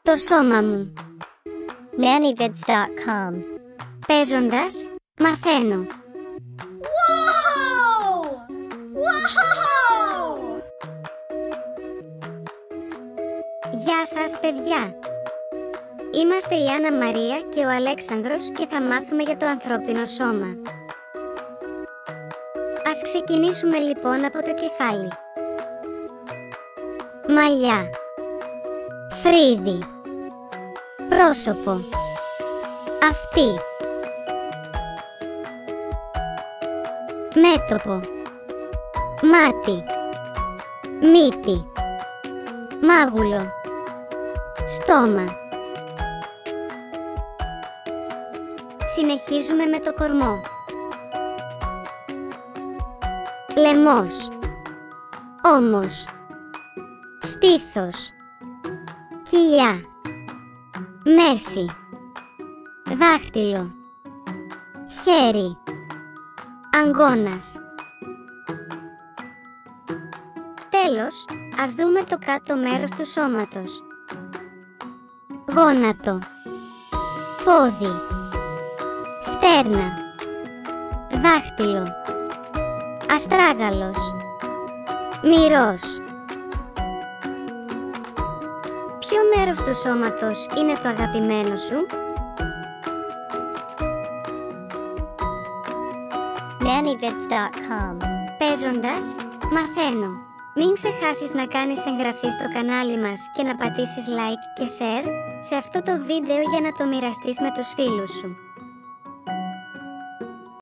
Το σώμα μου. nannyvids.com. Παίζοντας, μαθαίνω. Wow! Wow! Γεια σας παιδιά! Είμαστε η Άννα Μαρία και ο Αλέξανδρος και θα μάθουμε για το ανθρώπινο σώμα. Ας ξεκινήσουμε λοιπόν από το κεφάλι. Μαλλιά, φρύδι, πρόσωπο, αυτί, μέτωπο, μάτι, μύτη, μάγουλο, στόμα. Συνεχίζουμε με το κορμό. Λαιμός, ώμος, στήθος, κοιλιά, μέση, δάχτυλο, χέρι, αγκώνας. Τέλος, ας δούμε το κάτω μέρος του σώματος. Γόνατο, πόδι, φτέρνα, δάχτυλο, αστράγαλος, μυρός. Ποιο μέρος του σώματος είναι το αγαπημένο σου? nannyvids.com. Παίζοντας, μαθαίνω. Μην ξεχάσεις να κάνεις εγγραφή στο κανάλι μας και να πατήσεις like και share σε αυτό το βίντεο για να το μοιραστείς με τους φίλους σου.